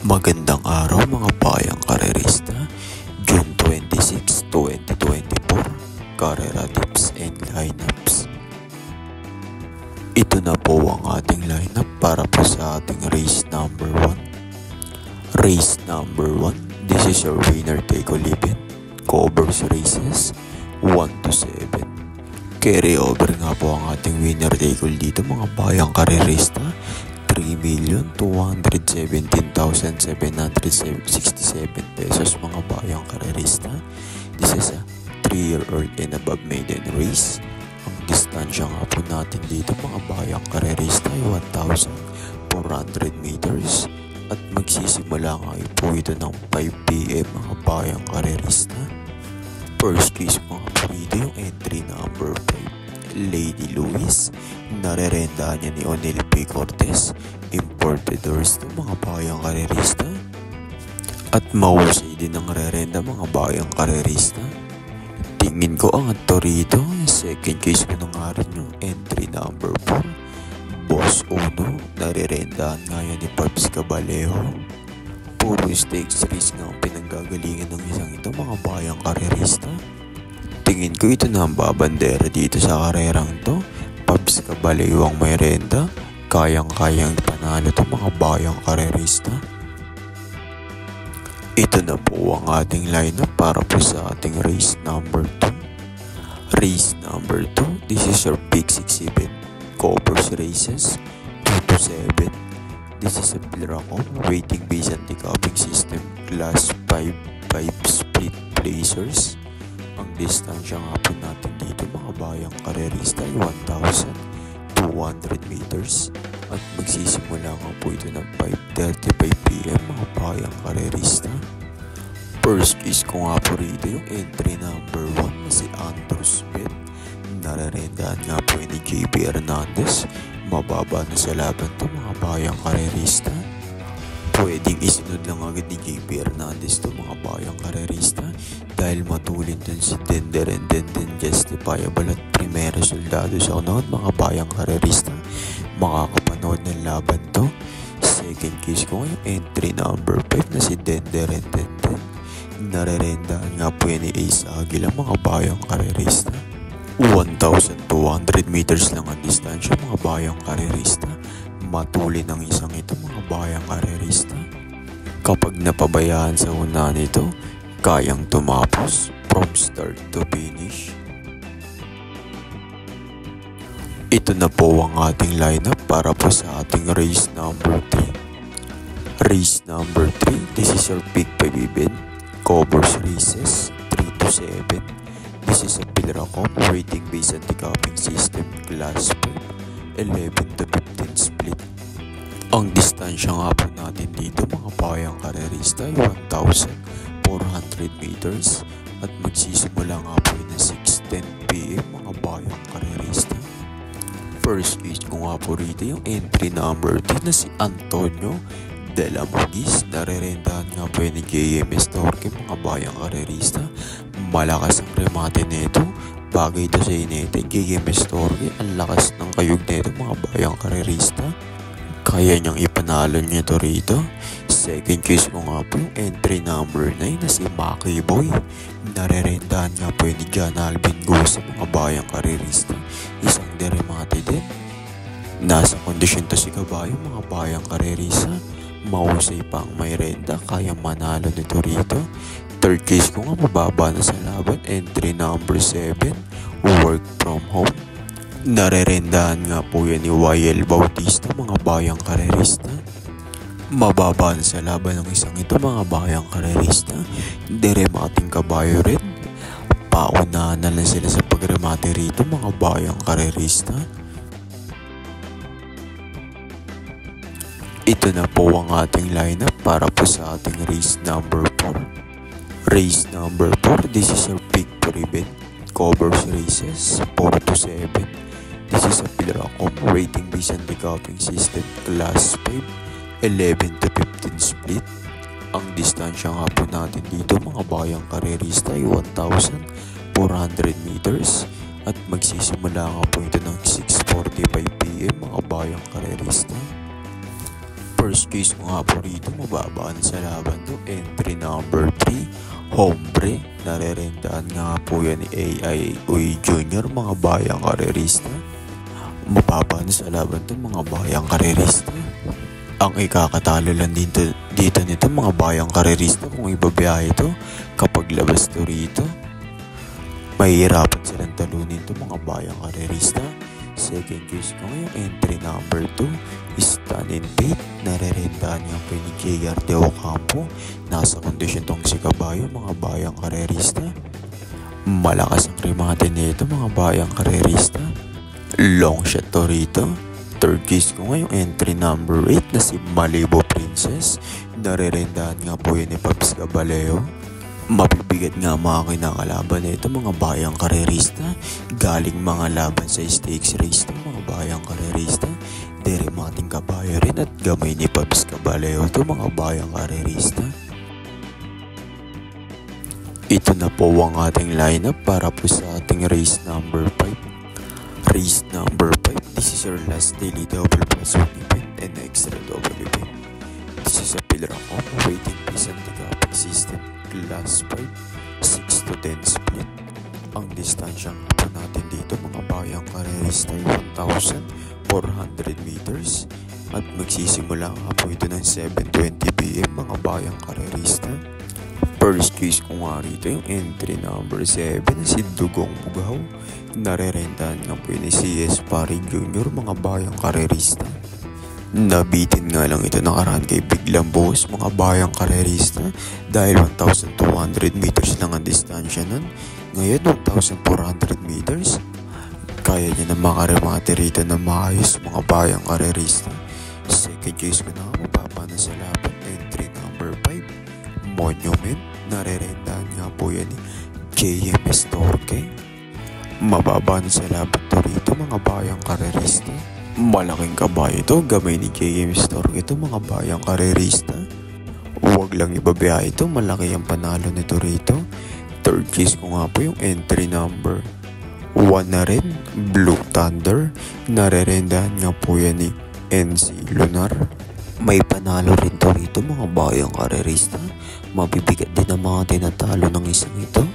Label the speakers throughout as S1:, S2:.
S1: Magandang araw mga bayang karerista, June 26, 2024, Karera Tips and Lineups. Ito na po ang ating lineup para po sa ating race number 1. Race number 1, this is your winner take all event, covers races 1 to 7. Carry over nga po ang ating winner take all dito mga bayang karerista, 3,217,767 pesos mga bayang karerista. This is a 3-year-old and above maiden race. Ang distansya nga po natin dito mga bayang karerista ay 1,400 meters at magsisimula nga po ito ng 5 PM mga bayang karerista. First case mga po dito yung entry number 5, Lady Louis. Narerendahan niya ni Onel P. Cortez, imported horse ng mga bayang karerista. At mahusay din ang rerenda mga bayang karerista. Tingin ko ang Torito, second case ko na nga rin yung entry number 4, Boss Uno. Narerendahan nga yan ni Pabs Cabalejo. Puro stakes race nga ang pinanggagalingan ng isang ito mga bayang karerista. Tingin ko ito na ang babandera dito sa karerang to. Pabs Cabalejo ang may renda. Kayang-kayang panalo to mga bayang karerista. Ito na po ang ating lineup para po sa ating race number 2. Race number 2, this is your Big 6 event, covers races 2 to 7. This is a Pilracom rating based on the cupping system, class 5 split placers. Ang distansya nga po natin dito mga bayang karerista ay 1,200 meters at magsisimula nga po ito ng 5:35 PM mga bayang karerista. First case ko nga po rito yung entry number 1 na si Andrews Bet. Nararendahan nga po ni JB Hernandez. Mababa na sa laban to mga bayang karerista. Pwedeng isunod lang agad ni JB Hernandez to mga bayang karerista dahil matulin dun si Dender and Denden Justifiable at Primero Soldado sa unahon mga bayang karerista. Makakapanood ng laban to. Second case ko ngayon entry number 5 na si Dender and Denden. Narerendahan nga po yan ni Ace Aguila mga bayang karerista. 1,200 meters lang ang distansya mga bayang karerista. Matulin ang isang ito mga bayang karerista. Kapag napabayaan sa una nito, kayang tumapos from start to finish. Ito na po ang ating lineup para po sa ating race number 3. Race number 3, this is your Big 5 event, covers races 3 to 7. This is a Pilracom rating based on the cupping system, class 5 11 to 15 split. Ang distansya nga po natin dito mga bayang karerista ay 1,400 meters at magsisimula nga po na 6:10 PM mga bayang karerista. First case ko nga po rito yung entry number 2 na si Antonio de la Magis. Narerendahan nga po ni JMS Torque mga bayang karerista. Malakas ang remate nito. Bagay ito sa inete, JMS Torque. Ang lakas ng kayog nito mga bayang karerista. Kaya niyang ipanalo niya ito rito. Second case ko nga po yung entry number 9 na si Maki Boy. Narerendahan nga po ni John Alvin Gosa mga bayang karerista. Isang deremate din. Nasa kondisyon to si kabayo mga bayang karerista. Mahusay pa ang may renda, kaya manalo nito rito. Third case ko nga mababa na sa laban, entry number 7, work from home. Narerendahan nga po yan ni YL Bautista mga bayang karerista. Mababa na sa laban ng isang ito mga bayang karerista. Deremating kabayo rin. Paunahan na lang sila sa pagremate rito mga bayang karerista. Ito na po ang ating lineup para po sa ating race number 4. Race number 4, this is your Big 4 event, covers races 4 to 7. This is a Pilracom rating based on the cupping system, class 5 11 to 15 split. Ang distansya nga po natin dito mga bayang karerista ay 1,400 meters at magsisimula nga po ito ng 6:45 PM mga bayang karerista. First case ko nga po rito, mababaan sa laban to. Entry number 3, Hombre. Narerentahan nga po yan ni AI Uy Jr. mga bayang karerista. Mababaan sa laban to mga bayang karerista. Ang ikakatalo lang dito nito mga bayang karerista kung ibabiyahe ito kapag labas to rito. Mahihirapan silang talunin to mga bayang karerista. Second case ko ngayon, entry number 2, Stand and Bait. Narerentahan nga po ni JR De Ocampo. Nasa kondisyon tong si Kabayo mga bayang karerista. Malakas ang remate nito mga bayang karerista. Long shot to rito. Third case ko ngayon, entry number 8 na si Malibu Princess. Narerentahan nga po yun ni Pops Caballeo. Mabibigat nga mga kinakalaban nito mga bayang karerista. Galing mga laban sa stakes race to mga bayang karerista. Deremating Kabayo rin at gamay ni Pops Caballeo to mga bayang karerista. Ito na po ang ating lineup para po sa ating race number 5. Race number 5, this is our last daily double plus one event and extra double event. This is a Pilracom waiting piece and the system. Class 5, 6 to 10 split. Ang distansyang po natin dito mga bayang karerista ay 1,400 meters at magsisimula nga po ito ng 7:20 PM mga bayang karerista. First case ko nga rito yung entry number 7 na si Dugong Bugaw. Narerentahan nga po yun ni CS Parin Jr. mga bayang karerista. Nabitin nga lang ito nakaraan kay Biglang Buhos mga bayang karerista dahil 1,200 meters lang ang distansya nun. Ngayon 1,400 meters. Kaya niya na makaremate rito na maayos mga bayang karerista. Second case ko na mababa na sa laban, entry number 5, Monument. Narerentahan nga po yan ni JMS Torque. Mababa na sa laban to rito mga bayang karerista. Malaking kabayo ito, gamay ni JMS Torque ito mga bayang karerista. Huwag lang ibabiyahe ito, malaki ang panalo nito rito. Third case ko nga po yung entry number 1 na rin, Blue Thunder. Narerendahan nga po yan ni NC Lunar. May panalo rin to rito mga bayang karerista. Mabibigat din ang mga tinatalo ng isang ito.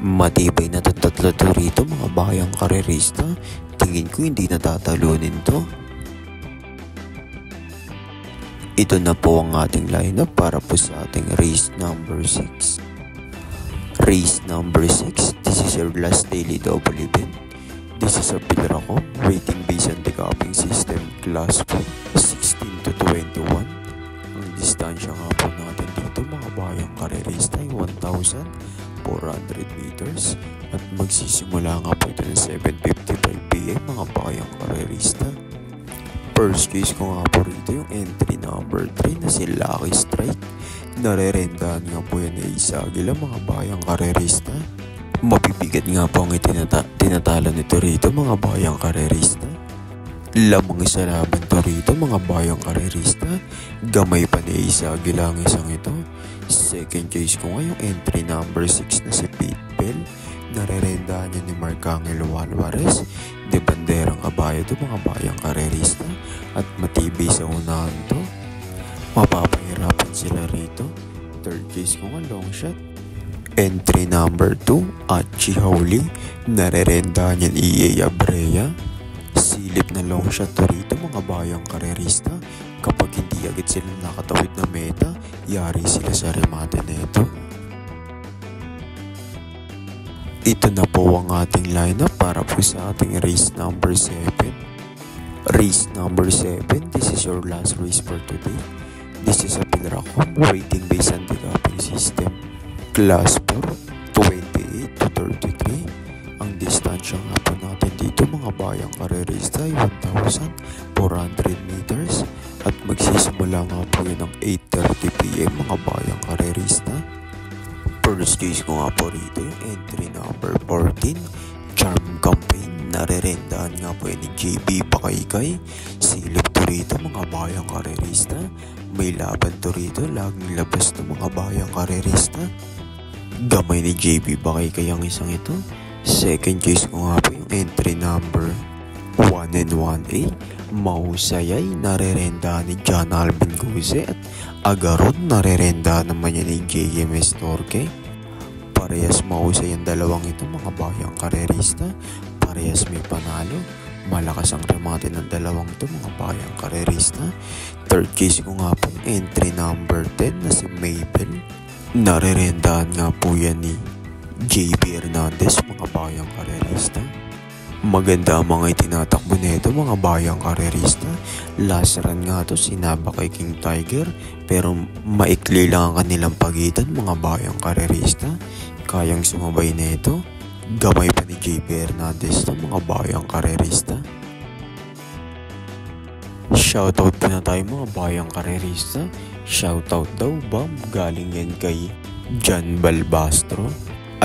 S1: Matibay na tatlo to rito mga bayang karerista. Tingin ko hindi natatalunin to. Ito na po ang ating lineup para po sa ating race number 6. Race number 6, this is your last daily double event. This is a Pilracom rating based on the cupping system class 4, 16 to 21. Ang distansya nga po natin dito mga bayang karerista ay 1,400 meters at magsisimula nga po ito ng 7:55 PM mga bayang karerista. First case ko nga po rito yung entry number 3 na si Lucky Strike. Narerendahan nga po yan ay isa agila mga bayang karerista. Mabibigat nga po ang tinatalo nito rito mga bayang karerista. Lamang isa laban to rito mga bayang karerista. Gamay pa ni isa agila ang isang ito. Second case ko nga yung entry number 6 na si Pete Bell. Narerendahan niya ni Marcangelo Alvarez. De banderang kabayo to mga bayang karerista at matibay sa unahan to. Mapapahirapan sila rito. Third case ko nga long shot. Entry number 2, Achi Howley. Narerendahan niya ni EA Abrea. Silip na long shot to rito mga bayang karerista. Kapag hindi agad sila nakatawid na meta, yari sila sa remate nito. Ito na po ang ating lineup para po sa ating race number 7. Race number 7, this is your last race for today. This is a Pilracom rating based on the cupping system. Class 4, 28 to 33. Ang distansya nga po natin dito mga bayang karerista ay 1,400 meters at magsisimula nga po yun ng 8:30 PM mga bayang karerista. First case ko nga po rito yung entry number 14, Charm Campaign. Narerendahan nga po yun ni JB Pakaykay. Silip to rito mga bayang karerista. May laban to rito, laging labas to mga bayang karerista. Gamay ni JB Pakaykay ang isang ito. Second case ko nga po yung entry number 1 and 1A, mahusay ay narerenda ni John Alvin Guse at Agarod narerenda naman yan ni JMS Torque. Parehas mahusay ang dalawang ito mga bayang karerista, parehas may panalo. Malakas ang remate ng dalawang ito mga bayang karerista. Third case ko nga pong entry number 10 na si Mabel. Narerendahan nga po yan ni JB Hernandez mga bayang karerista. Maganda ang mga itinatakbo nito mga bayang karerista. Last run nga to sinaba kay King Tiger pero maikli lang ang kanilang pagitan mga bayang karerista. Kayang sumabay nito. Gamay pa ni JB Hernandez ng mga bayang karerista. Shoutout po na tayo mga bayang karerista. Shoutout daw ba galing yan kay John Balbastro.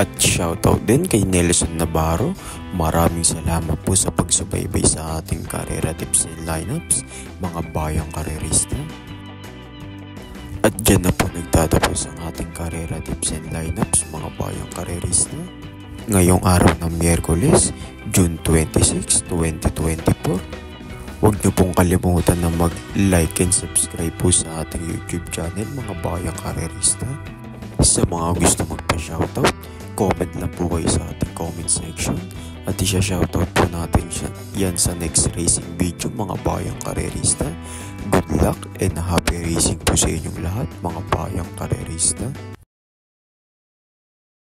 S1: At shoutout din kay Nelson Navarro. Maraming salamat po sa pagsubaybay sa ating karera tips and lineups mga bayang karerista. At dyan na po nagtatapos ang ating karera tips and lineups mga bayang karerista. Ngayong araw ng Miyerkules, June 26, 2024. Huwag niyo pong kalimutan na mag-like and subscribe po sa ating YouTube channel mga bayang karerista. Sa mga gusto magpa-shoutout, comment lang po kayo sa ating comment section at isa-shoutout po natin yan sa next racing video mga bayang karerista. Good luck and happy racing po sa inyong lahat mga bayang karerista.